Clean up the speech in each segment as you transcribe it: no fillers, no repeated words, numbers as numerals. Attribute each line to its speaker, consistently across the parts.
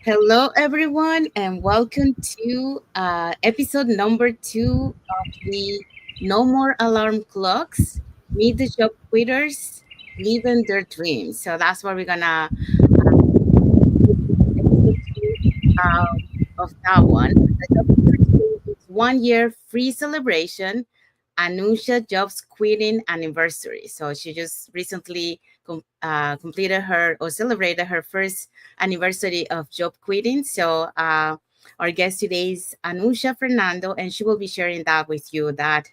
Speaker 1: Hello, everyone, and welcome to episode number 2 of the No More Alarm Clocks Meet the Job Quitters Living Their Dreams. So that's what we're gonna episode 2 of that one. The topic for today is 1 year free celebration, Anusha Jobs Quitting Anniversary. So she just recently completed her or celebrated her first anniversary of job quitting. So our guest today is Anusha Fernando, and she will be sharing that with you that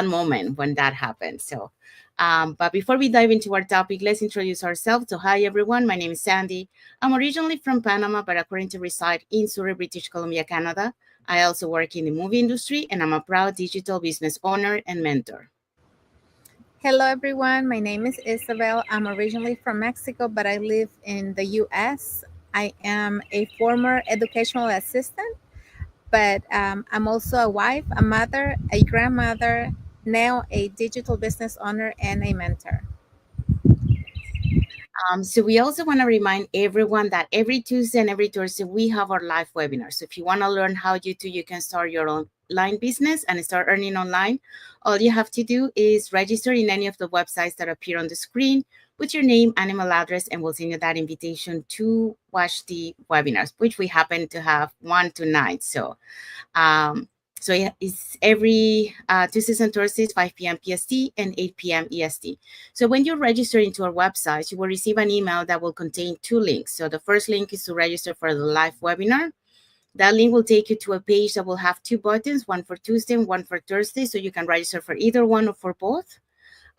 Speaker 1: moment when that happened. So. But before we dive into our topic, let's introduce ourselves. So, hi everyone, my name is Sandy. I'm originally from Panama, but I currently reside in Surrey, British Columbia, Canada. I also work in the movie industry, and I'm a proud digital business owner and mentor.
Speaker 2: Hello, everyone. My name is Isabel. I'm originally from Mexico, but I live in the US. I am a former educational assistant, but I'm also a wife, a mother, a grandmother, now a digital business owner, and a mentor.
Speaker 1: So we also want to remind everyone that every Tuesday and every Thursday we have our live webinars. So if you want to learn how you can start your online business and start earning online, all you have to do is register in any of the websites that appear on the screen with your name and email address, and we'll send you that invitation to watch the webinars, which we happen to have one tonight. Um, so yeah, it's every Tuesdays and Thursdays, 5 p.m. PST and 8 p.m. EST. So when you register into our website, you will receive an email that will contain two links. So the first link is to register for the live webinar. That link will take you to a page that will have two buttons, one for Tuesday and one for Thursday. So you can register for either one or for both.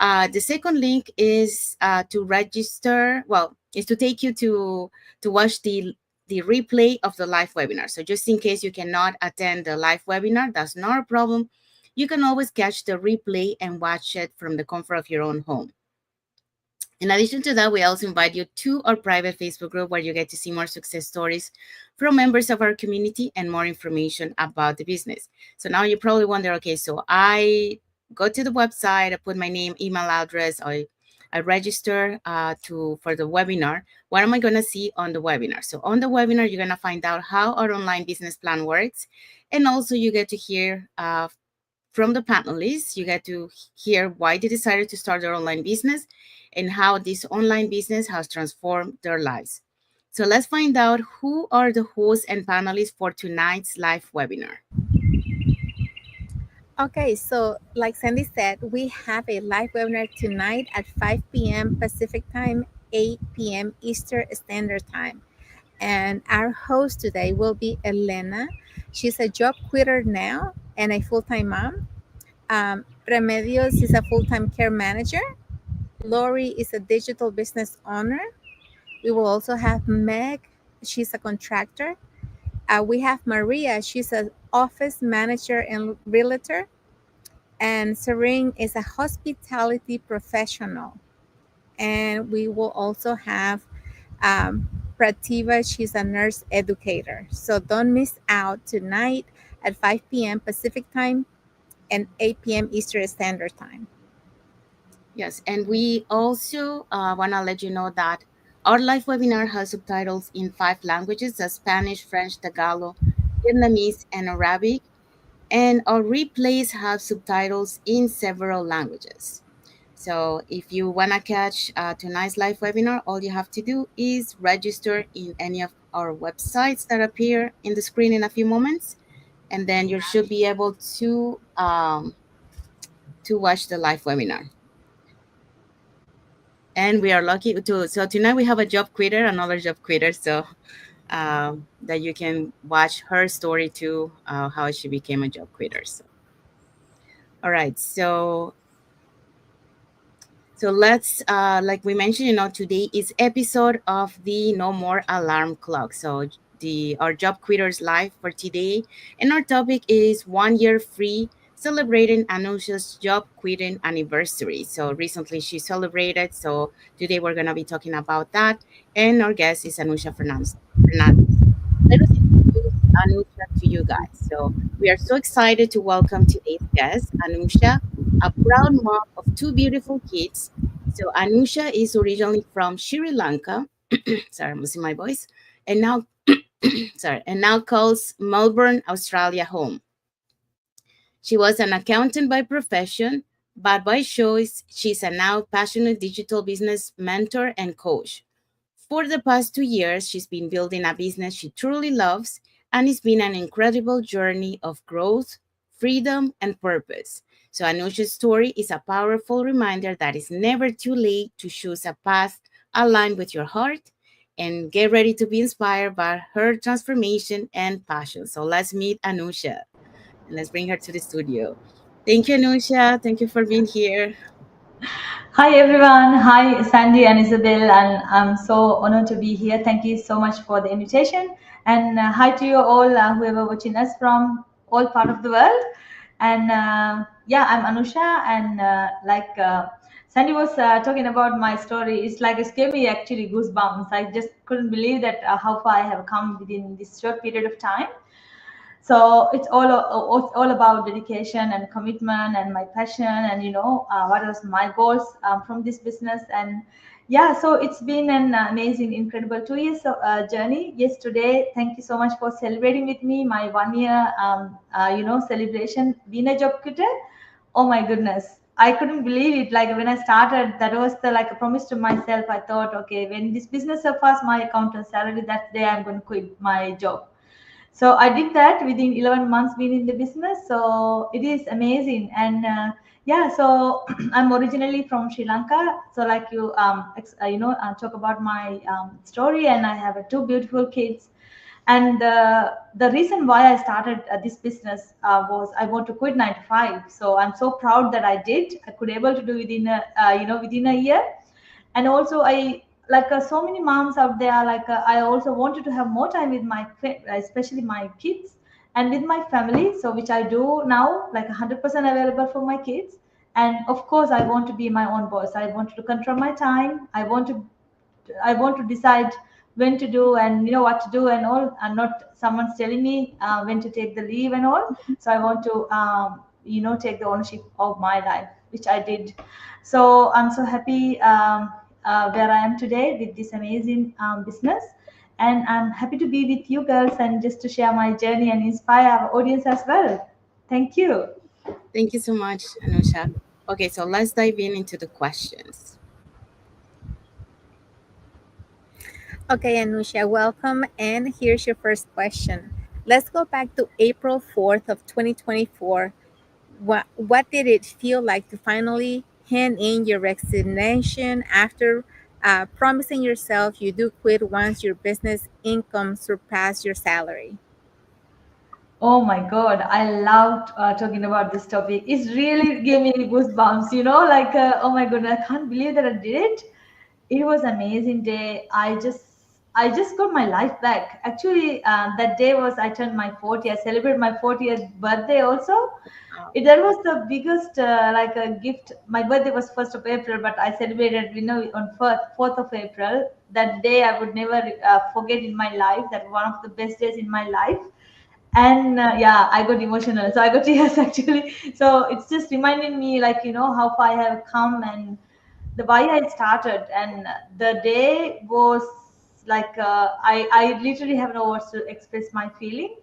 Speaker 1: The second link is to register. Well, is to take you to watch the replay of the live webinar. So just in case you cannot attend the live webinar, that's not a problem. You can always catch the replay and watch it from the comfort of your own home. In addition to that, we also invite you to our private Facebook group where you get to see more success stories from members of our community and more information about the business. So now you probably wonder, okay, so I go to the website, I put my name, email address, I register to for the webinar. What am I going to see on the webinar? So on the webinar, you're going to find out how our online business plan works, and also you get to hear from the panelists. You get to hear why they decided to start their online business and how this online business has transformed their lives. So let's find out who are the hosts and panelists for tonight's live webinar.
Speaker 2: Okay, so like Sandy said, we have a live webinar tonight at 5 p.m. Pacific Time, 8 p.m. Eastern Standard Time. And our host today will be Elena. She's a job quitter now and a full time mom. Remedios is a full time care manager. Lori is a digital business owner. We will also have Meg. She's a contractor. We have Maria. She's an office manager and realtor. And Serene is a hospitality professional. And we will also have um, Prativa. She's a nurse educator. So don't miss out tonight at 5 p.m. Pacific time and 8 p.m. Eastern Standard Time.
Speaker 1: Yes, and we also want to let you know that our live webinar has subtitles in 5 languages: that's Spanish, French, Tagalog, Vietnamese, and Arabic. And our replays have subtitles in several languages. So if you want to catch tonight's live webinar, all you have to do is register in any of our websites that appear in the screen in a few moments, and then you should be able to watch the live webinar. And we are lucky to. So tonight we have a job quitter, another job quitter. So that you can watch her story too, how she became a job quitter. So all right, so let's, like we mentioned, today is episode of the No More Alarm Clock. So the our job quitters live for today, and our topic is 1 year free, celebrating Anusha's job quitting anniversary. So recently she celebrated. So today we're gonna be talking about that, and our guest is Anusha Fernandez. Let us introduce Anusha to you guys. So we are so excited to welcome today's guest, Anusha, a proud mom of two beautiful kids. So Anusha is originally from Sri Lanka. Sorry, I'm losing my voice. And now sorry, and now calls Melbourne, Australia home. She was an accountant by profession, but by choice, she's a now passionate digital business mentor and coach. For the past 2 years, she's been building a business she truly loves, and it's been an incredible journey of growth, freedom, and purpose. So, Anusha's story is a powerful reminder that it's never too late to choose a path aligned with your heart and get ready to be inspired by her transformation and passion. So, let's meet Anusha and let's bring her to the studio. Thank you, Anusha. Thank you for being here.
Speaker 3: Hi everyone. Hi Sandy and Isabel, and I'm so honored to be here. Thank you so much for the invitation, and hi to you all, whoever watching us from all part of the world. And yeah, I'm Anusha, and Sandy was talking about my story. It's like it gave me actually goosebumps. I just couldn't believe that how far I have come within this short period of time. So it's all about dedication and commitment and my passion, and what was my goals from this business. And yeah, so it's been an amazing, incredible 2 years of journey. Yes, today, thank you so much for celebrating with me my 1 year celebration being a job quitter. Oh my goodness, I couldn't believe it. Like when I started, that was the like a promise to myself. I thought, okay, when this business surpassed my accountant salary, that day I'm going to quit my job. So I did that within 11 months being in the business. So it is amazing. And yeah, so I'm originally from Sri Lanka. So like you talk about my story, and I have two beautiful kids. And the reason why I started this business was I want to quit 9 to 5. So I'm so proud that I did. I could able to do within within a year. And also I like so many moms out there, like I also wanted to have more time with my especially my kids and with my family, so which I do now, like 100% available for my kids. And of course I want to be my own boss. I want to control my time. I want to decide when to do and what to do and all, and not someone's telling me when to take the leave and all. So I want to take the ownership of my life, which I did. So I'm so happy where I am today with this amazing business. And I'm happy to be with you girls and just to share my journey and inspire our audience as well. Thank you.
Speaker 1: Thank you so much, Anusha. Okay, so let's dive in into the questions.
Speaker 2: Okay, Anusha, welcome. And here's your first question. Let's go back to April 4th of 2024. What did it feel like to finally hand in your resignation after promising yourself you do quit once your business income surpassed your salary?
Speaker 3: Oh my God, I loved talking about this topic. It really gave me goosebumps, like, oh my goodness, I can't believe that I did it. It was amazing day. I just got my life back. Actually, that day was I turned my 40. I celebrated my 40th birthday also.
Speaker 1: Wow.
Speaker 3: That was the biggest like a gift. My birthday was 1st of April, but I celebrated, on 4th of April. That day I would never forget in my life. That one of the best days in my life. And yeah, I got emotional, so I got tears actually. So it's just reminding me, like, how far I have come and the why I started. And the day was like I literally have no words to express my feeling.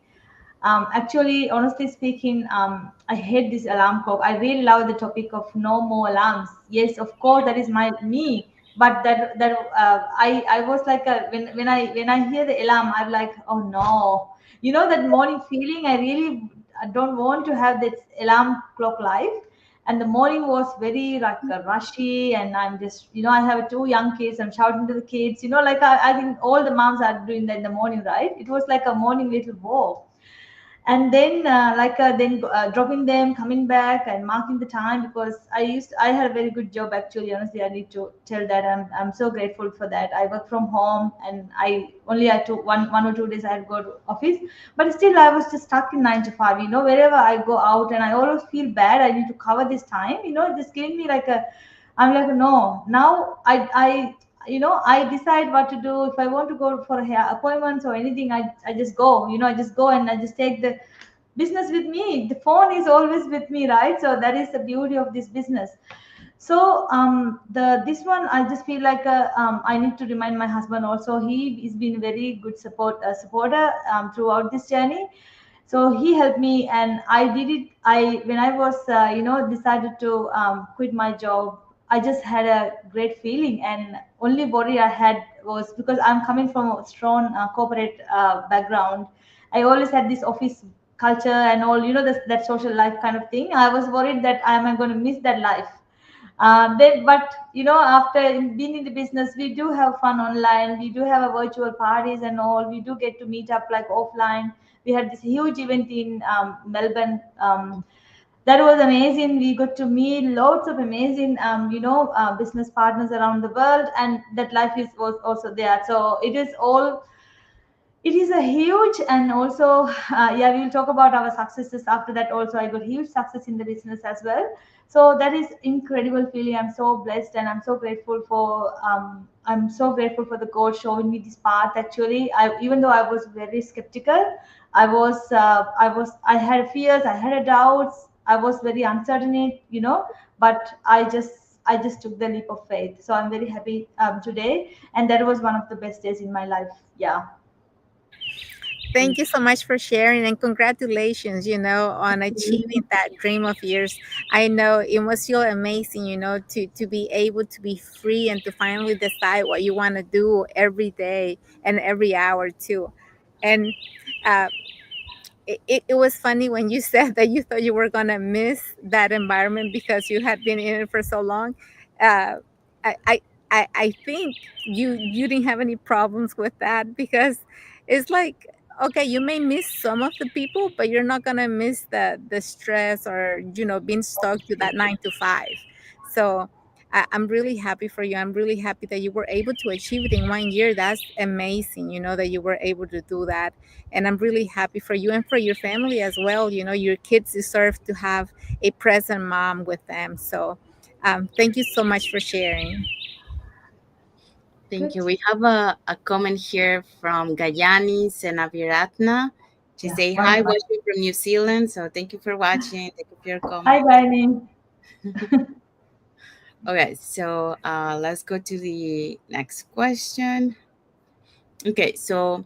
Speaker 3: Actually, honestly speaking, I hate this alarm clock. I really love the topic of no more alarms. Yes, of course, that is my me. But I was like when I hear the alarm, I'm like, oh no, that morning feeling. I don't want to have this alarm clock life. And the morning was very like rushy, and I'm just, I have two young kids. I'm shouting to the kids, like I think all the moms are doing that in the morning, right? It was like a morning little war. And then dropping them, coming back and marking the time, because I had a very good job. Actually, honestly, I need to tell that I'm so grateful for that. I work from home, and I only had to one or 2 days I had to go to office. But still I was just stuck in 9 to 5. Wherever I go out, and I always feel bad, I need to cover this time, just giving me like a, I'm like, no, now I decide what to do. If I want to go for hair appointments or anything, I just go. I just go, and I just take the business with me. The phone is always with me, right? So that is the beauty of this business. So the this one I just feel like I need to remind my husband also. He has been very good supporter throughout this journey. So he helped me, and I did it. I when I was decided to quit my job, I just had a great feeling, and only worry I had was because I'm coming from a strong corporate background. I always had this office culture and all, that social life kind of thing. I was worried that I'm going to miss that life. But after being in the business, we do have fun online. We do have a virtual parties and all. We do get to meet up like offline. We had this huge event in Melbourne. That was amazing. We got to meet lots of amazing, business partners around the world, and that life was also there. So it is a huge, and also yeah, we'll talk about our successes after that. Also, I got huge success in the business as well. So that is incredible feeling. I'm so blessed, and I'm so grateful for the God showing me this path. Actually, even though I was very skeptical, I had fears, I had doubts, I was very uncertain, but I just took the leap of faith. So I'm very happy today, and that was one of the best days in my life. Yeah.
Speaker 2: Thank you so much for sharing, and congratulations, on achieving that dream of yours. I know it must feel amazing, to be able to be free and to finally decide what you want to do every day and every hour too. And uh, it was funny when you said that you thought you were going to miss that environment because you had been in it for so long. uh, I, I I think you didn't have any problems with that, because it's like, okay, you may miss some of the people, but you're not gonna miss the stress, or being stuck to that 9 to 5. So I'm really happy for you. I'm really happy that you were able to achieve it in 1 year. That's amazing, that you were able to do that. And I'm really happy for you and for your family as well. Your kids deserve to have a present mom with them. So thank you so much for sharing.
Speaker 1: Thank
Speaker 3: Good.
Speaker 1: you. We have a comment here from Gayani Senaviratna. She
Speaker 3: Yeah.
Speaker 1: say hi,
Speaker 3: Wonderful.
Speaker 1: watching from New Zealand. So thank you for watching. Thank you for your
Speaker 3: Hi,
Speaker 1: comment.
Speaker 3: Guy.
Speaker 1: Okay, so let's go to the next question. Okay, so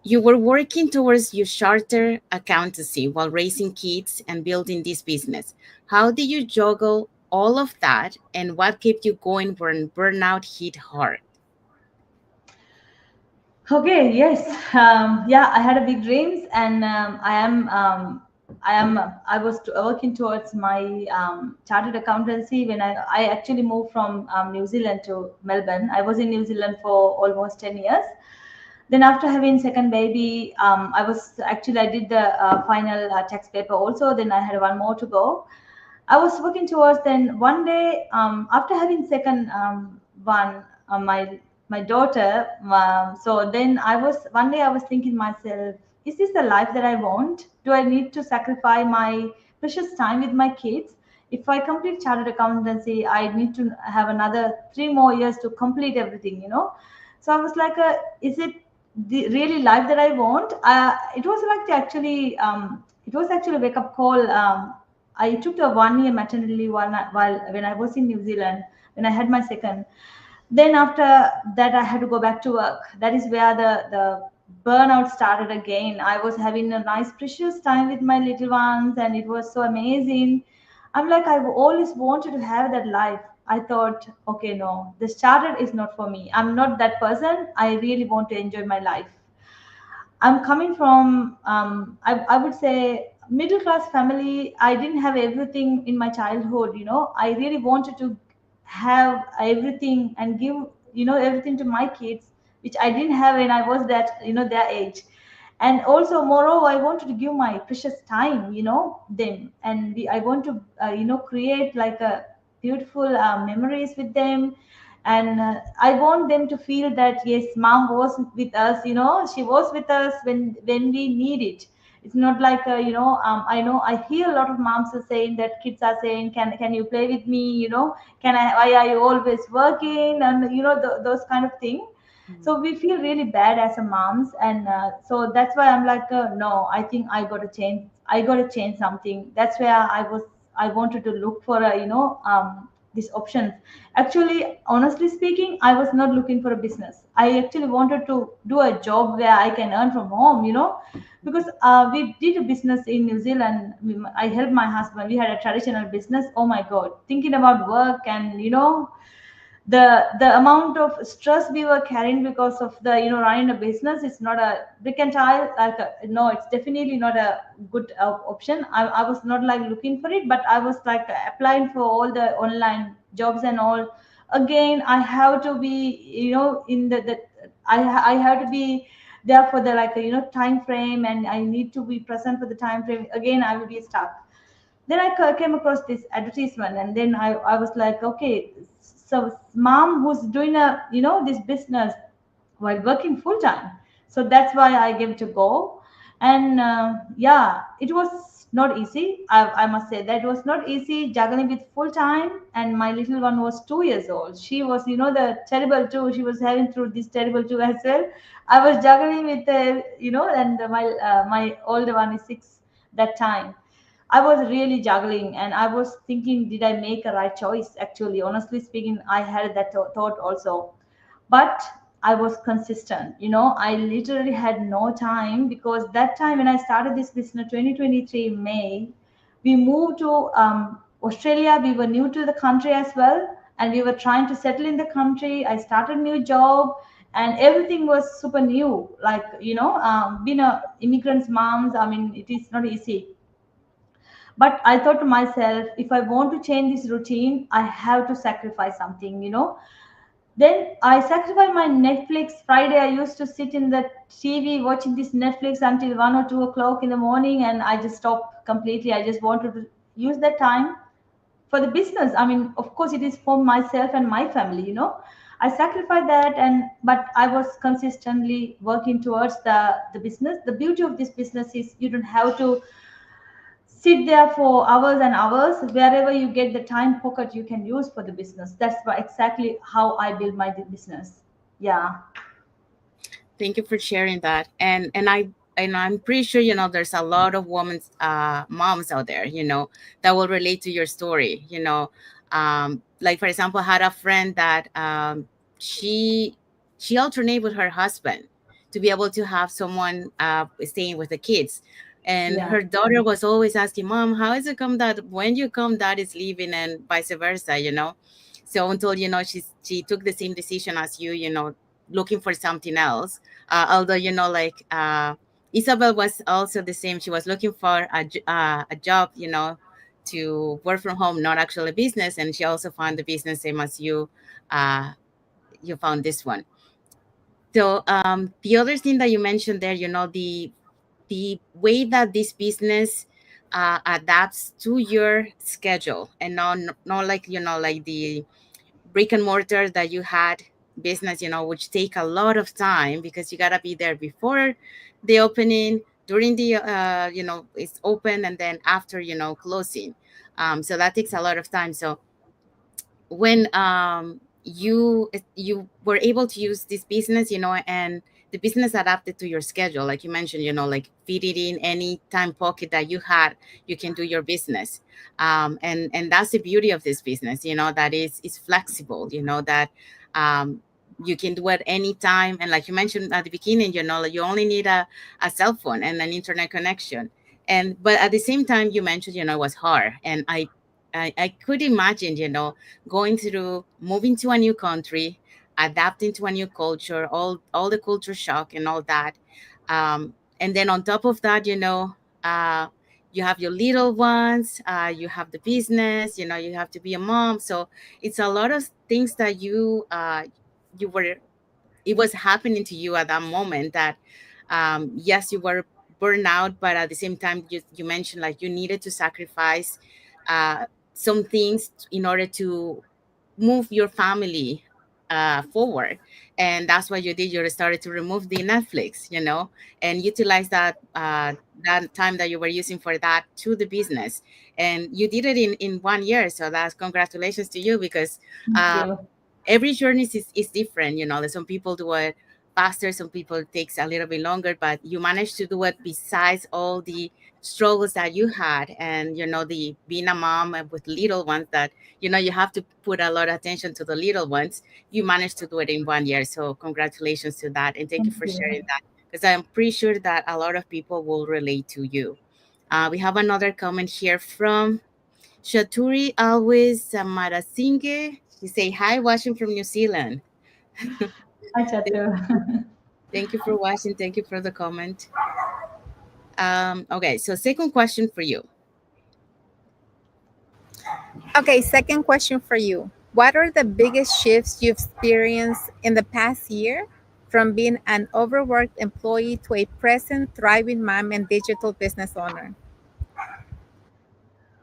Speaker 1: you were working towards your charter accountancy while raising kids and building this business. How did you juggle all of that, and what kept you going when burnout hit hard?
Speaker 3: Okay, yes. Yeah, I had a big dreams, and I was working towards my chartered accountancy when I actually moved from New Zealand to Melbourne. I was in New Zealand for almost 10 years. Then after having second baby, I did the final tax paper also. Then I had one more to go. I was working towards. Then one day, after having second one, my daughter. So then one day I was thinking myself, is this the life that I want? Do I need to sacrifice my precious time with my kids? If I complete chartered accountancy, I need to have another 3 more years to complete everything. So I was like, is it the really life that I want? It was actually a wake up call. I took the 1 year maternity leave while when I was in New Zealand when I had my second. Then after that, I had to go back to work. That is where the burnout started again. I was having a nice, precious time with my little ones, and it was so amazing. I'm like, I've always wanted to have that life. I thought, okay, no, this chartered is not for me. I'm not that person. I really want to enjoy my life. I'm coming from, I would say, middle class family. I didn't have everything in my childhood. I really wanted to have everything and give, everything to my kids, which I didn't have when I was their age. And also, moreover, I wanted to give my precious time, them, and I want to, create like a beautiful memories with them. And I want them to feel that yes, mom was with us. She was with us when we need it. It's not like I know I hear a lot of moms are saying that kids are saying, can you play with me, can I why are you always working, and those kind of thing. So we feel really bad as a moms, and so that's why I'm like, no, I think I got to change something. That's where I wanted to look for a these options. Actually, honestly speaking, I was not looking for a business. I actually wanted to do a job where I can earn from home, because we did a business in New Zealand. I helped my husband. We had a traditional business. Oh my God, thinking about work and the amount of stress we were carrying because of the running a business, it's not a brick and tile, like no, it's definitely not a good option. I was not like looking for it, but I was like applying for all the online jobs and all. Again, I have to be in the I have to be there for the like time frame, and I need to be present for the time frame. Again, I will be stuck. Then I came across this advertisement, and then I was like, okay, so mom who's doing a this business while working full time. So that's why I gave it a go. And yeah, it was not easy. I must say that it was not easy juggling with full time. And my little one was 2 years old. She was the terrible two. She was having through this terrible two as well. I was juggling with and my older one is 6 that time. I was really juggling, and I was thinking, did I make a right choice? Actually, honestly speaking, I had that thought also. But I was consistent. I literally had no time, because that time when I started this business, 2023 May, we moved to Australia. We were new to the country as well, and we were trying to settle in the country. I started a new job, and everything was super new. Like being a immigrant's moms, I mean, it is not easy. But I thought to myself, if I want to change this routine, I have to sacrifice something. Then I sacrificed my Netflix. Friday, I used to sit in the TV watching this Netflix until 1 or 2 o'clock in the morning, and I just stopped completely. I just wanted to use that time for the business. I mean, of course, it is for myself and my family. I sacrificed that, and but I was consistently working towards the business. The beauty of this business is you don't have to sit there for hours and hours. Wherever you get the time pocket, you can use for the business. That's exactly how I build my business. Yeah.
Speaker 1: Thank you for sharing that. And I'm pretty sure there's a lot of women's moms out there that will relate to your story. Like for example, I had a friend that she she alternated with her husband to be able to have someone staying with the kids. And
Speaker 3: Yeah.
Speaker 1: her daughter was always asking, "Mom, how is it come that when you come, dad is leaving, and vice versa?" So until she took the same decision as looking for something else. Although like Isabel was also the same. She was looking for a job, to work from home, not actually business, and she also found the business same as you. You found this one. So the other thing that you mentioned there, the way that this business adapts to your schedule, and not like like the brick and mortar that you had business, which take a lot of time because you gotta be there before the opening, during the it's open, and then after closing. So that takes a lot of time. So when you were able to use this business, and the business adapted to your schedule, like you mentioned, like fit it in any time pocket that you had, you can do your business. And that's the beauty of this business, that is flexible, that um you can do it any time. And like you mentioned at the beginning, like you only need a cell phone and an internet connection. And but at the same time, you mentioned, it was hard. And I could imagine, going through moving to a new country, adapting to a new culture, all the culture shock and all that. And then on top of that, you have your little ones, you have the business, you have to be a mom. So it's a lot of things that you were it was happening to you at that moment, that yes, you were burned out, but at the same time, you mentioned like you needed to sacrifice uh, some things in order to move your family forward. And that's what you did. You started to remove the Netflix, and utilize that time that you were using for that to the business. And you did it in 1 year. So that's congratulations to you, because
Speaker 3: Thank
Speaker 1: uh,
Speaker 3: you.
Speaker 1: every journey is different. There's some people do it faster, some people it takes a little bit longer, but you managed to do it besides all the struggles that you had, and the being a mom and with little ones that you have to put a lot of attention to the little ones. You managed to do it in 1 year, so congratulations to that, and thank you
Speaker 3: Thank
Speaker 1: for
Speaker 3: you.
Speaker 1: sharing that, because I'm pretty sure that a lot of people will relate to you. We have another comment here from Shaturi Always Samarasinge. You say hi, watching from New Zealand.
Speaker 3: Hi, Chatu.
Speaker 1: Thank you for watching. Thank you for the comment. Okay, so second question for you.
Speaker 2: Okay, second question for you. What are the biggest shifts you've experienced in the past year from being an overworked employee to a present, thriving mom and digital business owner?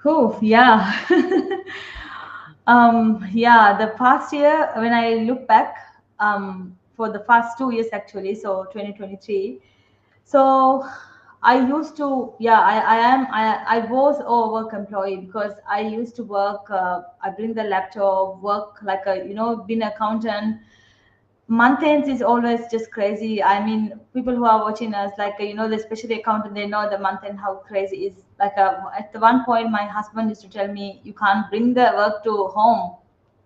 Speaker 3: Oh, yeah. Yeah, the past year, when I look back, for the past 2 years actually, so 2023. So I used to, yeah, I was a work employee because I used to work, I bring the laptop, work like being an accountant. Month ends is always just crazy. I mean, people who are watching us, like the especially accountant, they know the month end how crazy is. Like at the one point, my husband used to tell me, "You can't bring the work to home.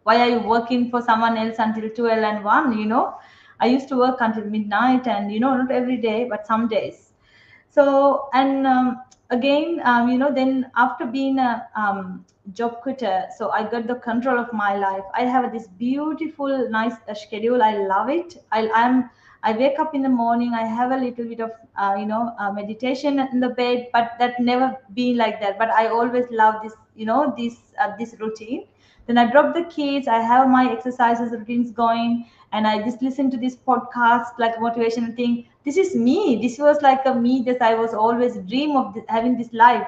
Speaker 3: Why are you working for someone else until 12 and 1?" I used to work until midnight, and not every day, but some days. So and again, then after being a job quitter, so I got the control of my life. I have this beautiful nice schedule. I love it. I wake up in the morning. I have a little bit of meditation in the bed, but that never been like that. But I always love this routine. Then I drop the kids. I have my exercises routines going, and I just listen to this podcast like motivation thing. This is me. This was like a me that I was always dream of having this life.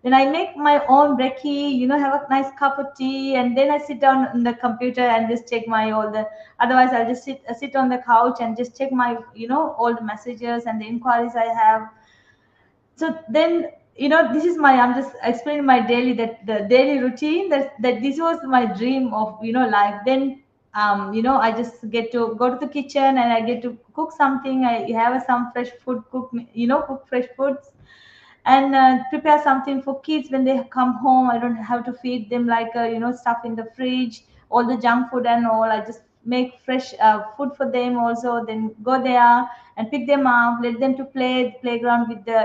Speaker 3: Then I make my own brekkie, have a nice cup of tea, and then I sit down on the computer and just check my all the. Otherwise, I'll just sit on the couch and just check my all the messages and the inquiries I have. So then this is my, I'm just explaining my daily, that the daily routine, that this was my dream of life. Then I just get to go to the kitchen and I get to cook something. I have some fresh food, cook fresh foods, and prepare something for kids when they come home. I don't have to feed them like stuff in the fridge, all the junk food and all. I just make fresh food for them also, then go there and pick them up, let them to play playground with the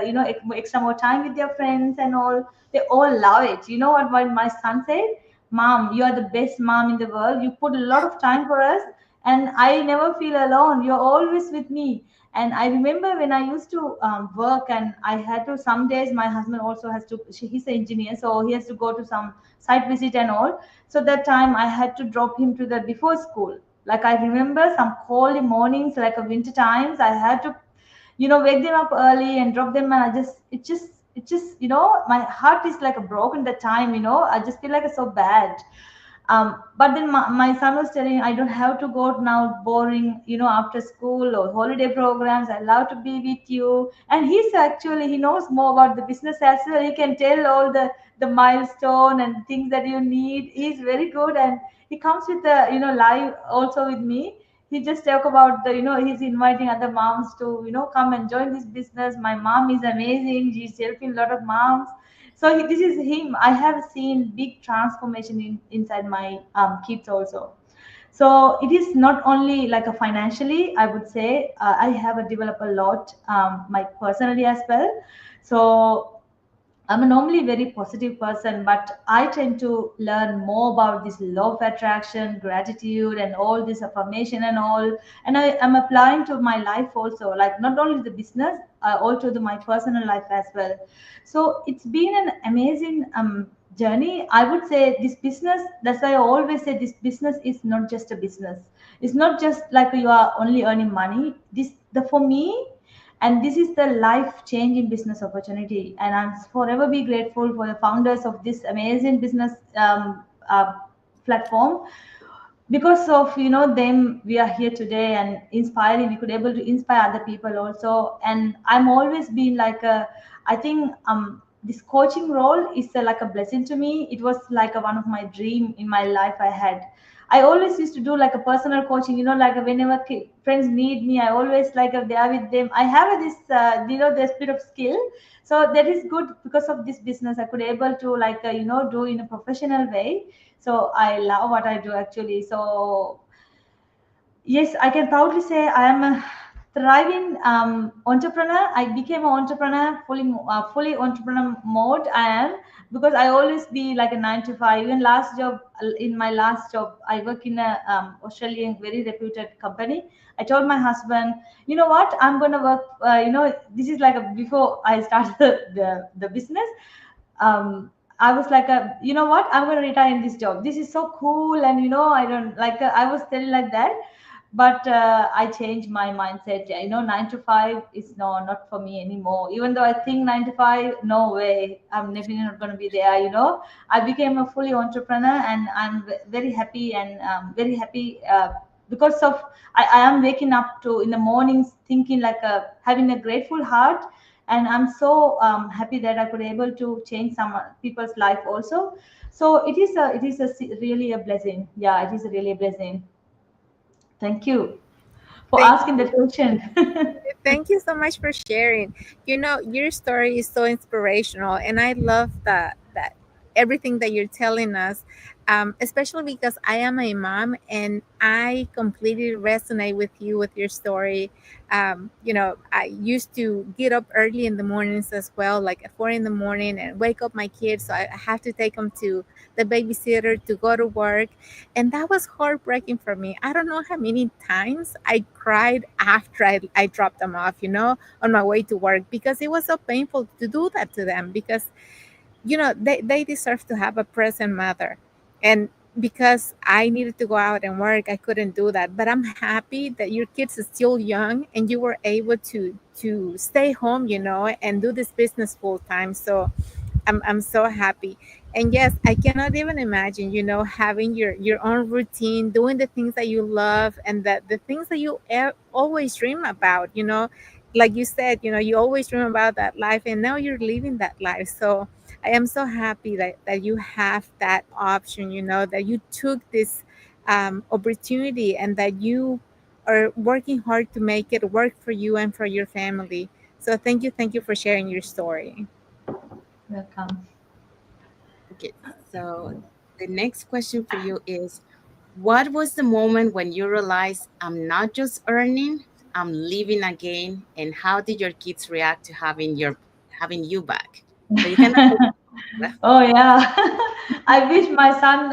Speaker 3: extra more time with their friends and all. They all love it. You know what my son said? Mom, you are the best mom in the world. You put a lot of time for us, and I never feel alone. You're always with me. And I remember when I used to work, and I had to, some days my husband also has to, he's an engineer, so he has to go to some site visit and all. So that time I had to drop him to the before school. Like I remember some cold mornings, like a winter times, I had to wake them up early and drop them, and it just my heart is like a broken that time. I just feel like it's so bad. But then my son was telling, I don't have to go now boring, after school or holiday programs. I love to be with you. And he knows more about the business as well. He can tell all the milestone and things that you need. He's very good, and he comes with the live also with me. He just talk about the he's inviting other moms to come and join this business. My mom is amazing. She's helping a lot of moms. So this is him. I have seen big transformation inside my kids also. So it is not only like a financially, I would say, I have developed a lot, my personally as well. So I'm a normally very positive person, but I tend to learn more about this law of attraction, gratitude, and all this affirmation and all. And I am applying to my life also, like not only the business, also to my personal life as well. So it's been an amazing journey. I would say this business, that's why I always say this business is not just a business. It's not just like you are only earning money. For me, and this is the life changing business opportunity, and I'm forever be grateful for the founders of this amazing business platform. Because of them, we are here today and inspiring. We could able to inspire other people also. And I'm always been like I think this coaching role is like a blessing to me. It was like one of my dream in my life I had. I always used to do like a personal coaching, like whenever friends need me, I always like they are with them. I have this, the spirit of skill. So that is good because of this business. I could able to like, do in a professional way. So I love what I do actually. So yes, I can proudly say I am a thriving entrepreneur. I became an entrepreneur, fully entrepreneur mode. I am because I always be like a 9 to 5. Even in my last job, I work in a Australian very reputed company. I told my husband, you know what, I'm gonna work. This is like before I started the business. I was like, you know what, I'm going to retire in this job. This is so cool. And, I don't like, I was telling like that. But I changed my mindset. 9 to 5 is not for me anymore. Even though I think 9 to 5, no way, I'm definitely not going to be there. I became a fully entrepreneur, and I'm very happy and very happy because of I am waking up to in the mornings thinking like having a grateful heart, and I'm so happy that I could able to change some people's life also. So really a blessing. Yeah, it is really a blessing. Thank you for
Speaker 2: Thank
Speaker 3: asking
Speaker 2: you.
Speaker 3: that question.
Speaker 2: Thank you so much for sharing. Your story is so inspirational, and I love that everything that you're telling us, especially because I am a mom, and I completely resonate with you with your story. I used to get up early in the mornings as well, like at 4 in the morning, and wake up my kids. So I have to take them to the babysitter to go to work, and that was heartbreaking for me. I don't know how many times I cried after I dropped them off, on my way to work, because it was so painful to do that to them, because they deserve to have a present mother. And because I needed to go out and work, I couldn't do that. But I'm happy that your kids are still young and you were able to stay home, and do this business full time. So I'm so happy. And yes, I cannot even imagine, having your own routine, doing the things that you love, and that the things that you always dream about, like you said, you always dream about that life, and now you're living that life. So I am so happy that you have that option, that you took this opportunity, and that you are working hard to make it work for you and for your family. So thank you for sharing your story.
Speaker 3: Welcome.
Speaker 1: Okay, so the next question for you is, what was the moment when you realized I'm not just earning, I'm living again, and how did your kids react to having you back? So you cannot.
Speaker 3: Oh yeah, I wish my son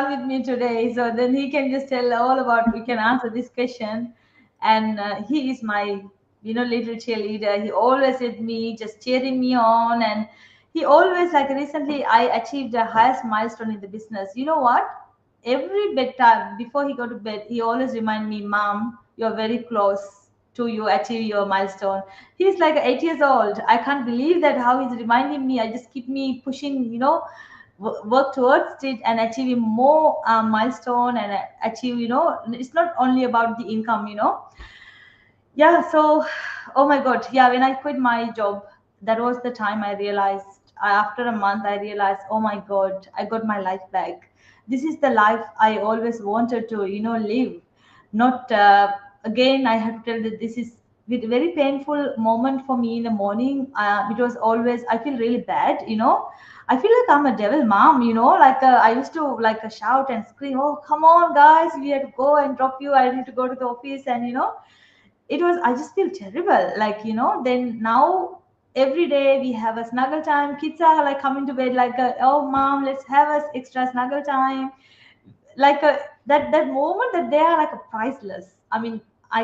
Speaker 3: with me today, so then he can just tell all about. We can answer this question, and he is my little cheerleader. He always with me, just cheering me on, and he always like recently I achieved the highest milestone in the business. You know what? Every bedtime before he go to bed, he always remind me, "Mom, you're very close to you achieve your milestone." He's like 8 years old. I can't believe that how he's reminding me. I just keep me pushing, work towards it and achieving more milestone and achieve. It's not only about the income. Yeah. So, oh my God. Yeah. When I quit my job, that was the time I realized. After a month, I realized, oh my God, I got my life back. This is the life I always wanted to, live. Not again. I have to tell that this is with very painful moment for me in the morning. It was always I feel really bad. I feel like I'm a devil mom. Like I used to like shout and scream. Oh, come on, guys, we have to go and drop you. I need to go to the office, and it was I just feel terrible, like then now every day we have a snuggle time. Kids are like coming to bed like oh mom, let's have a extra snuggle time. Like that moment that they are like a priceless. I mean, I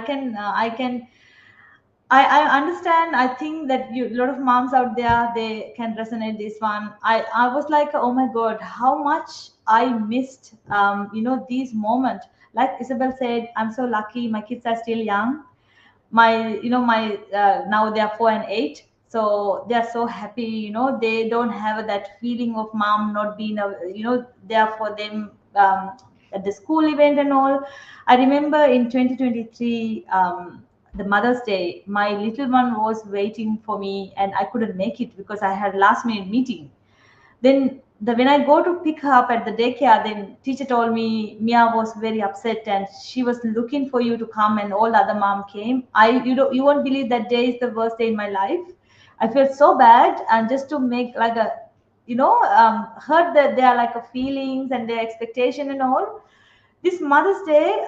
Speaker 3: understand. I think that a lot of moms out there, they can resonate this one. I was like, oh my God, how much I missed, these moments. Like Isabel said, I'm so lucky. My kids are still young. My now they are 4 and 8, so they are so happy. They don't have that feeling of mom not being there for them at the school event and all. I remember in 2023, the Mother's Day, my little one was waiting for me and I couldn't make it because I had last minute meeting. Then when I go to pick her up at the daycare, then teacher told me Mia was very upset and she was looking for you to come, and all the other mom came. You won't believe that day is the worst day in my life. I felt so bad, and just to make like a hurt their like a feelings and their expectation and all. This Mother's Day,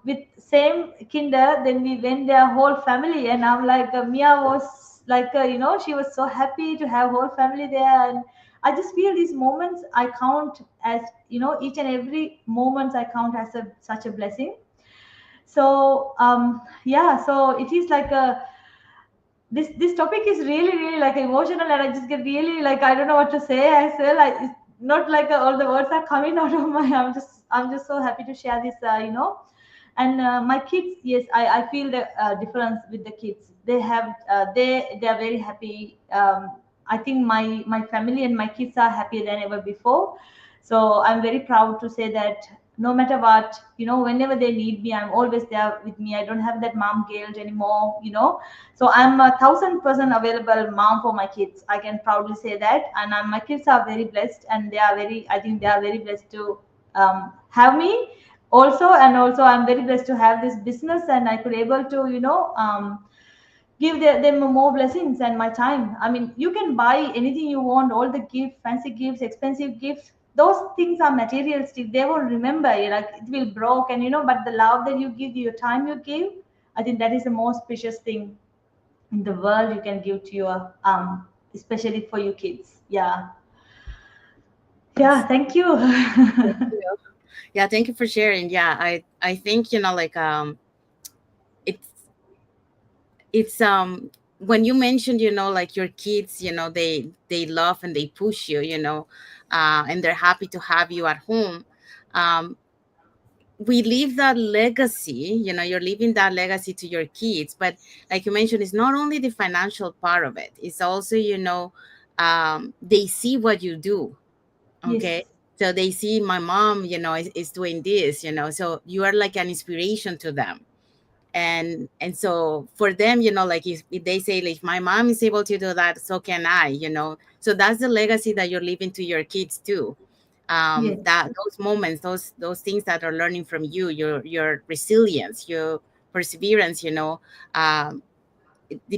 Speaker 3: with same kinder, then we went their whole family, and I'm like, Mia was like, she was so happy to have whole family there, and I just feel these moments I count as, each and every moments I count as such a blessing. So yeah, so it is like a this topic is really like emotional, and I just get really like I don't know what to say as well. It's not like all the words are coming out of my. I'm just so happy to share this. And my kids, yes, I feel the difference with the kids. They have they are very happy. I think my family and my kids are happier than ever before. So I'm very proud to say that no matter what, whenever they need me, I'm always there with me. I don't have that mom guilt anymore. So I'm 1,000% available mom for my kids. I can proudly say that, and my kids are very blessed, and they are very. I think they are very blessed to have me also, and also I'm very blessed to have this business, and I could able to give them more blessings and my time. I mean, you can buy anything you want, all the gifts, fancy gifts, expensive gifts. Those things are materialistic. They will remember, like it will broke, and but the love that you give, your time you give, I think that is the most precious thing in the world you can give to your especially for your kids. Yeah.
Speaker 1: Yes.
Speaker 3: Yeah, thank you.
Speaker 1: Thank you. Yeah, thank you for sharing. Yeah, I think like it's it's when you mentioned like your kids, they love and they push you, and they're happy to have you at home. um we leave that legacy, you're leaving that legacy to your kids. But like you mentioned, it's not only the financial part of it, it's also they see what you do. Okay,
Speaker 3: Yes.
Speaker 1: so they see my mom, is doing this, so you are like an inspiration to them. And so for them, like if they say, like, if my mom is able to do that, so can I. So that's the legacy that you're leaving to your kids too.
Speaker 3: Yes.
Speaker 1: That those moments, those things that are learning from you, your resilience, your perseverance, um,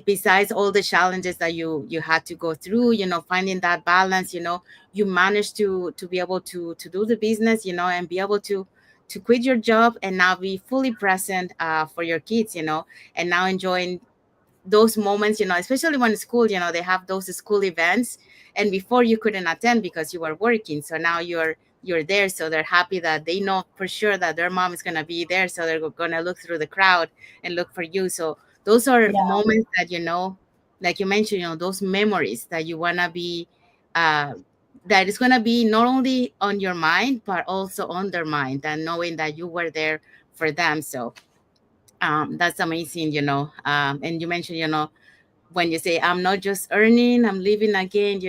Speaker 1: besides all the challenges that you had to go through, finding that balance, you managed to be able to do the business, and be able to quit your job and now be fully present for your kids, and now enjoying those moments, especially when school, they have those school events, and before you couldn't attend because you were working. So now you're there, so they're happy that they know for sure that their mom is going to be there, so they're going to look through the crowd and look for you. So those are
Speaker 3: Yeah.
Speaker 1: moments that, like you mentioned, those memories that you want to be uh that is going to be not only on your mind but also on their mind, and knowing that you were there for them. So that's amazing. And you mentioned, when you say, I'm not just earning, I'm living again,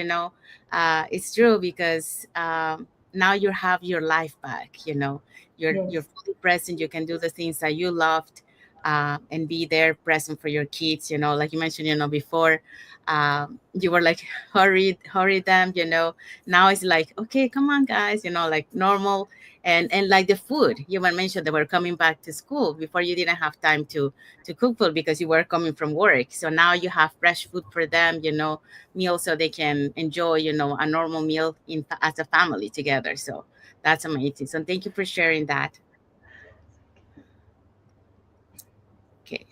Speaker 1: it's true, because now you have your life back. You're
Speaker 3: Yes.
Speaker 1: fully present, you can do the things that you loved, and be there present for your kids. Like you mentioned, before, you were like hurry them. Now it's like, okay, come on guys, like normal. And like the food you mentioned, they were coming back to school. Before, you didn't have time to cook food because you were coming from work. So now you have fresh food for them, meals, so they can enjoy, a normal meal as a family together. So that's amazing. So thank you for sharing that. Okay.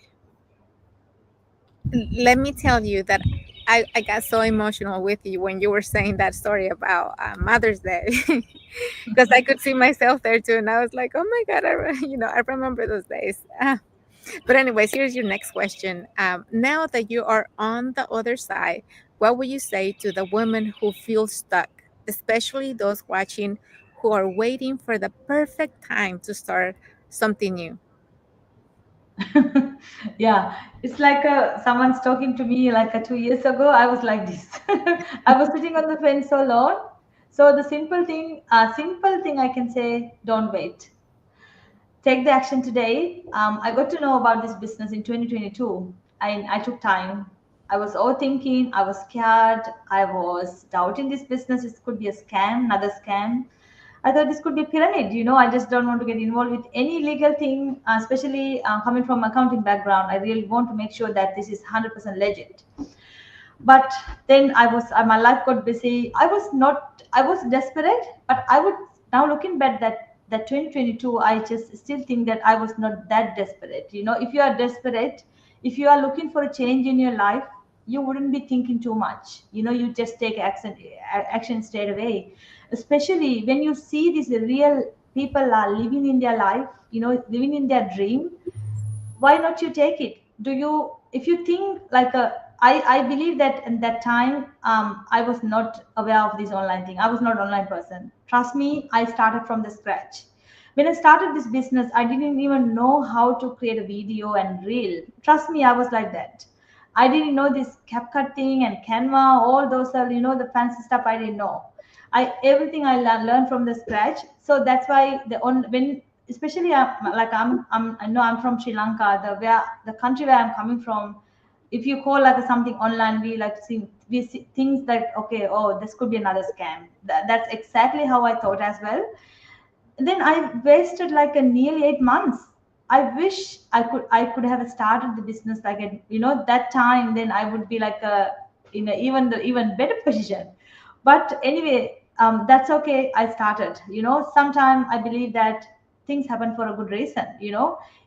Speaker 2: Let me tell you that I got so emotional with you when you were saying that story about Mother's Day, because I could see myself there too, and I was like, oh my God, I remember those days. But anyways, here's your next question. Now that you are on the other side, what would you say to the women who feel stuck, especially those watching who are waiting for the perfect time to start something new?
Speaker 3: Yeah, it's like someone's talking to me like 2 years ago. I was like this. I was sitting on the fence so long. So the simple thing I can say: don't wait. Take the action today. I got to know about this business in 2022. I took time. I was overthinking. I was scared. I was doubting this business. This could be a scam, another scam. I thought this could be a pyramid. I just don't want to get involved with any legal thing, especially coming from accounting background. I really want to make sure that this is 100% legit. But then my life got busy. I was desperate, but I would, now looking back, that 2022, I just still think that I was not that desperate. If you are desperate, if you are looking for a change in your life, you wouldn't be thinking too much. You just take action straight away, especially when you see these real people are living in their life, living in their dream. Why not you take it? Do you, if you think like a, I believe that in that time, I was not aware of this online thing. I was not online person. Trust me, I started from the scratch. When I started this business, I didn't even know how to create a video and reel. Trust me, I was like that. I didn't know this CapCut thing and Canva, all those are, the fancy stuff. I didn't know. Everything I learned from the scratch. So that's why when, especially like I know I'm from Sri Lanka, the country where I'm coming from. If you call like something online, we see things like, okay, oh, this could be another scam. That's exactly how I thought as well. Then I wasted like a nearly 8 months. I wish I could have started the business like at, that time. Then I would be like a, even the even better position. But anyway, that's okay. I started. Sometime I believe that things happen for a good reason.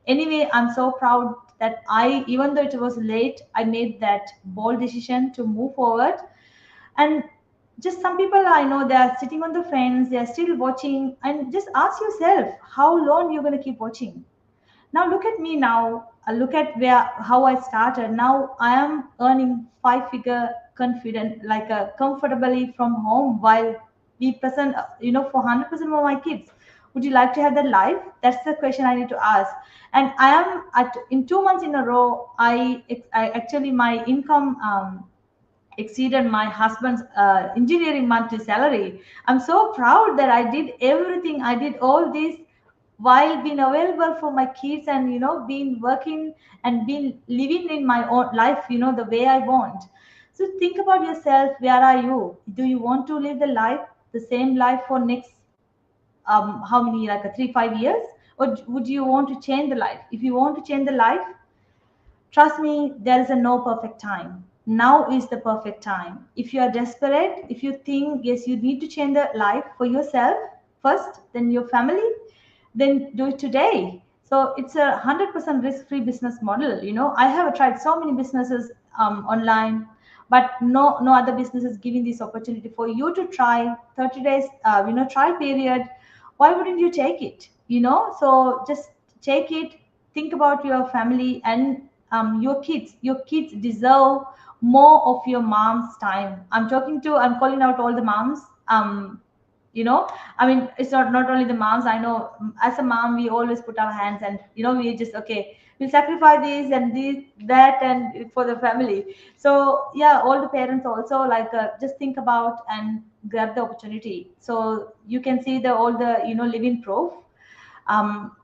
Speaker 3: Anyway, I'm so proud that even though it was late, I made that bold decision to move forward. And just some people I know, they are sitting on the fence, they are still watching. And just ask yourself how long you're going to keep watching. Now look at me now. Look at how I started. Now I am earning 5 figure confident, like comfortably from home, while we present, for 100% of my kids. Would you like to have that life? That's the question I need to ask. And I am in 2 months in a row. I actually, my income exceeded my husband's engineering monthly salary. I'm so proud that I did everything. I did all this while being available for my kids, and being working and being living in my own life, the way I want. So think about yourself. Where are you? Do you want to live the same life for next how many, like a 3 5 years, or would you want to change the life? If you want to change the life, trust me, there is a no perfect time. Now is the perfect time. If you are desperate, if you think, yes, you need to change the life for yourself first, then your family, then do it today. So it's a 100% risk-free business model. I have tried so many businesses online, but no other business is giving this opportunity for you to try 30 days, trial period. Why wouldn't you take it? So just take it. Think about your family and your kids. Your kids deserve more of your mom's time. I'm calling out all the moms. You know I mean, it's not only the moms. I know, as a mom, we always put our hands, and we just, okay, we'll sacrifice this and this, that, and for the family. So yeah, all the parents also, like, just think about and grab the opportunity. So you can see all the living proof. um,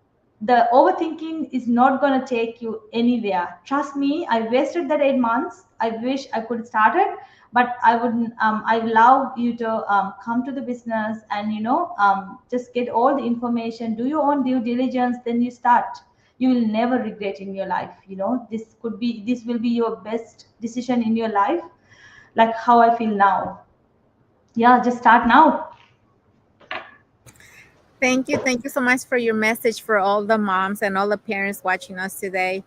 Speaker 3: the overthinking is not going to take you anywhere. Trust me, I wasted that 8 months. I wish I could start it, but I wouldn't. I love you to come to the business and just get all the information, do your own due diligence, then you start. You will never regret in your life. This will be your best decision in your life, like how I feel now. Yeah, just start now.
Speaker 2: Thank you. Thank you so much for your message for all the moms and all the parents watching us today.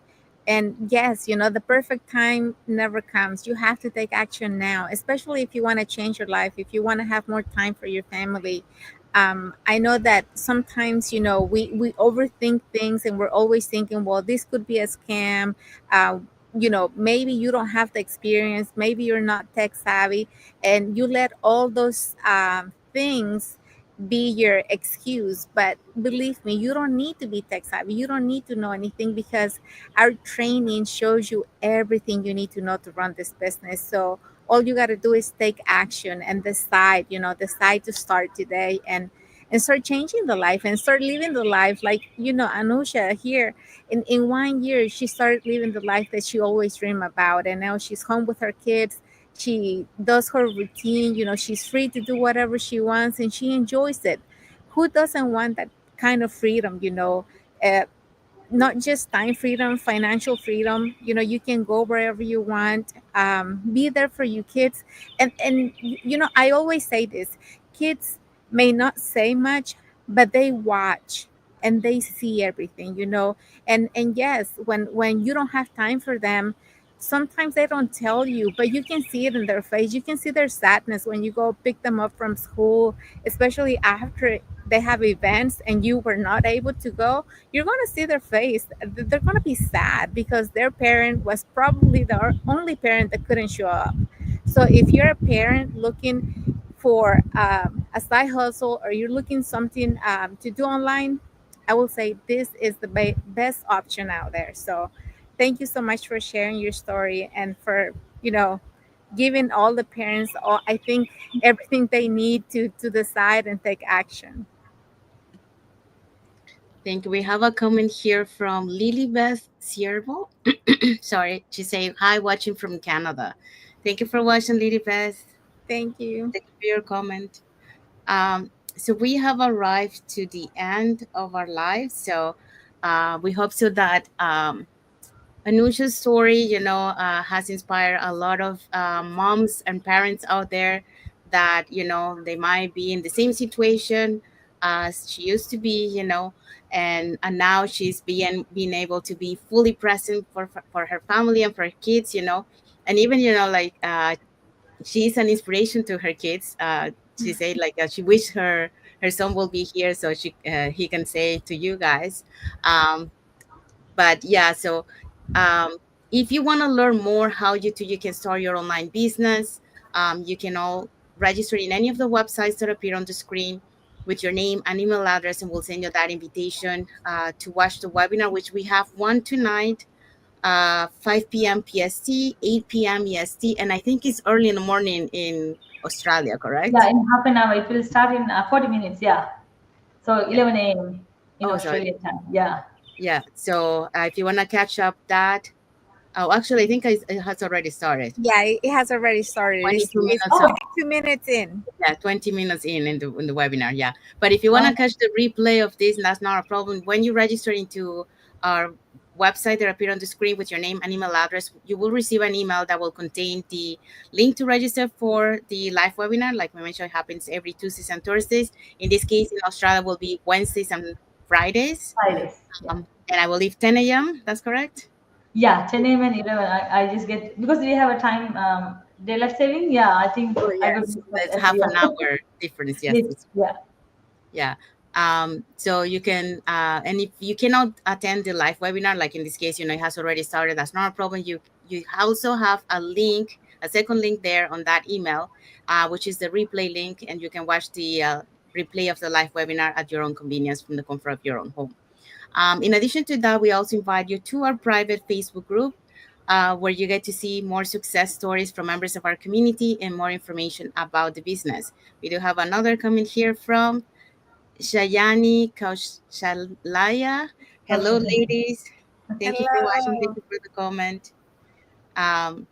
Speaker 2: And yes, the perfect time never comes. You have to take action now, especially if you want to change your life, if you want to have more time for your family. I know that sometimes, we overthink things and we're always thinking, well, this could be a scam. Maybe you don't have the experience, maybe you're not tech savvy, and you let all those things be your excuse. But believe me, you don't need to be tech savvy. You don't need to know anything, because our training shows you everything you need to know to run this business. So all you got to do is take action and decide to start today. and start changing the life and start living the life like, Anusha here. In 1 year, she started living the life that she always dreamed about, and now she's home with her kids. She does her routine, she's free to do whatever she wants, and she enjoys it. Who doesn't want that kind of freedom? Uh, Not just time freedom, financial freedom. You can go wherever you want, be there for your kids. And I always say this: kids may not say much, but they watch and they see everything. And yes, when you don't have time for them, sometimes they don't tell you, but you can see it in their face. You can see their sadness when you go pick them up from school, especially after they have events and you were not able to go. You're going to see their face. They're going to be sad because their parent was probably the only parent that couldn't show up. So if you're a parent looking for a side hustle, or you're looking something to do online, I will say this is the best option out there. So thank you so much for sharing your story, and for you know giving all the parents all, I think, everything they need to decide and take action.
Speaker 1: Thank you. We have a comment here from Lilybeth Siervo. Sorry, she say hi, watching from Canada. Thank you for watching, Lilybeth.
Speaker 2: Thank you.
Speaker 1: Thank you for your comment. So we have arrived to the end of our lives. So we hope so that Anusha's story, has inspired a lot of moms and parents out there that, they might be in the same situation as she used to be, and now she's being able to be fully present for her family and for her kids, and even, like she's an inspiration to her kids. She said like she wish her son will be here so he can say to you guys. But yeah, so um, if you want to learn more how you can start your online business, you can all register in any of the websites that appear on the screen with your name and email address, and we'll send you that invitation to watch the webinar, which we have one tonight, 5 p.m. PST, 8 p.m. EST, and I think it's early in the morning in Australia,
Speaker 3: Yeah,
Speaker 1: correct?
Speaker 3: in half an hour. It will start in 40 minutes. Yeah. So
Speaker 1: Yeah.
Speaker 3: 11 a.m. in
Speaker 1: Oh, sorry.
Speaker 3: Australian time. Yeah.
Speaker 1: Yeah. So if you want to catch up that, oh, actually, I think it has already started.
Speaker 2: Yeah, it has already started. It's
Speaker 1: 22
Speaker 2: it's
Speaker 1: minutes
Speaker 3: Oh,
Speaker 2: 22 minutes in.
Speaker 1: Yeah, 20 minutes in the webinar. Yeah. But if you want to
Speaker 3: oh,
Speaker 1: catch the replay of this, that's not a problem. When you register into our website that appear on the screen with your name and email address, you will receive an email that will contain the link to register for the live webinar. Like we mentioned, it happens every Tuesdays and Thursdays. In this case, in Australia, will be Wednesdays and Fridays.
Speaker 3: Fridays. Yeah.
Speaker 1: And I believe 10 a.m. That's correct?
Speaker 3: Yeah, 10 a.m. and 11. I just get, because we have a time daylight saving. Yeah, I think
Speaker 1: Oh,
Speaker 3: I will
Speaker 1: yes.
Speaker 3: be stuck
Speaker 1: It's
Speaker 3: at,
Speaker 1: half
Speaker 3: yeah.
Speaker 1: an hour difference. Yes.
Speaker 3: Yes, yeah.
Speaker 1: Yeah. So you can, and if you cannot attend the live webinar, like in this case, it has already started, that's not a problem. You also have a link, a second link there on that email, which is the replay link, and you can watch the replay of the live webinar at your own convenience from the comfort of your own home. In addition to that, we also invite you to our private Facebook group, where you get to see more success stories from members of our community and more information about the business. We do have another comment here from Shayani Kaushalaya. Hello,
Speaker 3: Kaushal.
Speaker 1: ladies. Thank you for watching. Thank
Speaker 2: Hello.
Speaker 1: you for the comment. Um,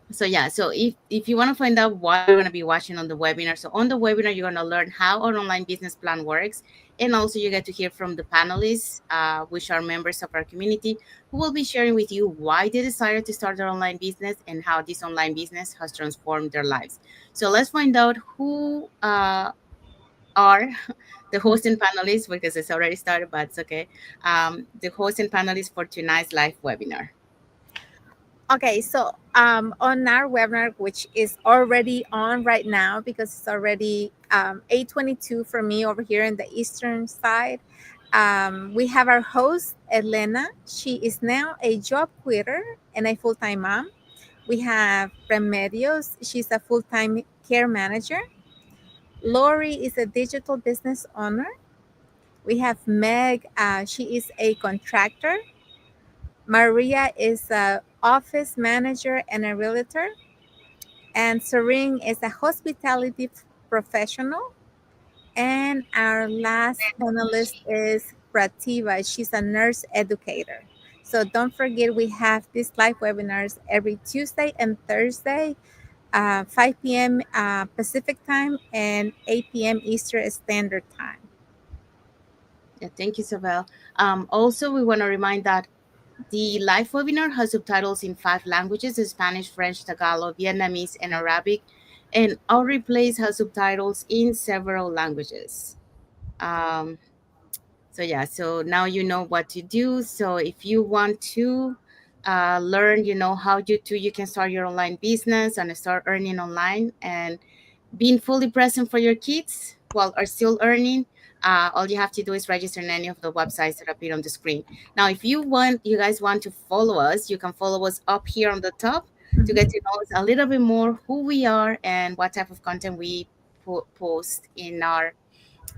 Speaker 1: so yeah, so if you want to find out what we're going to be watching on the webinar, so on the webinar you're going to learn how our online business plan works, and also you get to hear from the panelists, which are members of our community, who will be sharing with you why they decided to start their online business and how this online business has transformed their lives. So let's find out who are the host and panelists, because it's already started, but it's okay. The host and panelists for tonight's live webinar.
Speaker 2: Okay, so on our webinar, which is already on right now because it's already 8:22 for me over here in the eastern side, we have our host, Elena. She is now a job quitter and a full-time mom. We have Remedios. She's a full-time care manager. Lori is a digital business owner. We have Meg. She is a contractor. Maria is a office manager and a realtor. And Serene is a hospitality professional. And our last panelist is Prativa. She's a nurse educator. So don't forget, we have these live webinars every Tuesday and Thursday, 5 p.m. Pacific time and 8 p.m. Eastern Standard Time.
Speaker 1: Yeah, thank you, Isabel. Also, we want to remind that the live webinar has subtitles in 5 languages: Spanish, French, Tagalog, Vietnamese, and Arabic. And our replays have subtitles in several languages. Um, so yeah, so now you know what to do. So if you want to learn, how you can start your online business and start earning online and being fully present for your kids while are still earning, all you have to do is register in any of the websites that appear on the screen. Now, if you guys want to follow us, you can follow us up here on the top to
Speaker 2: Mhm.
Speaker 1: get to know us a little bit more, who we are and what type of content we post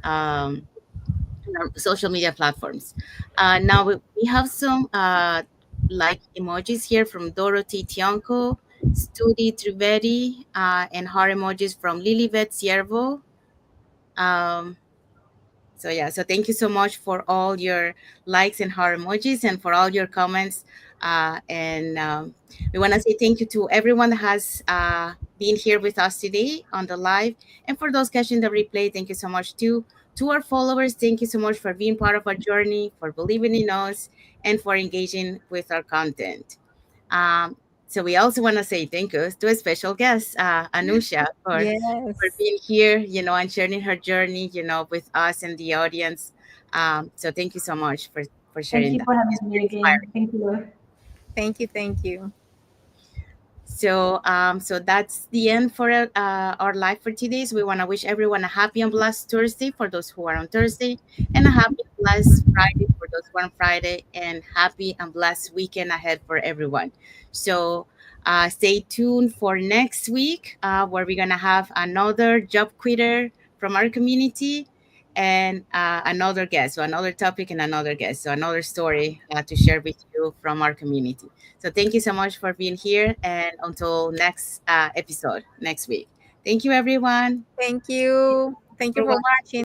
Speaker 1: um, in our social media platforms. Now we have some like emojis here from Dorothy Tionko, Studi Trivedi, and heart emojis from Lilibet Siervo. Um, so yeah, so thank you so much for all your likes and heart emojis and for all your comments. And we want to say thank you to everyone that has been here with us today on the live. And for those catching the replay, thank you so much too. To our followers, thank you so much for being part of our journey, for believing in us, and for engaging with our content. Um, so we also want to say thank you to a special guest, Anusha, for
Speaker 2: Yes.
Speaker 1: being here, and sharing her journey, with us and the audience. So thank you so much for
Speaker 3: Thank
Speaker 1: sharing
Speaker 3: you
Speaker 1: that.
Speaker 3: for
Speaker 1: It's
Speaker 3: having me
Speaker 1: very
Speaker 3: again.
Speaker 1: inspiring.
Speaker 3: Thank you.
Speaker 2: Thank you. Thank you.
Speaker 1: So that's the end for our live for today. So we want to wish everyone a happy and blessed Thursday for those who are on Thursday, and a happy and blessed Friday for those who are on Friday, and happy and blessed weekend ahead for everyone. So stay tuned for next week, where we're gonna have another job quitter from our community, and another guest, so another topic and another guest, so another story to share with you from our community. So thank you so much for being here, and until next episode next week. Thank you, everyone.
Speaker 2: Thank you. Thank you
Speaker 1: For
Speaker 2: for
Speaker 1: watching.
Speaker 2: watching.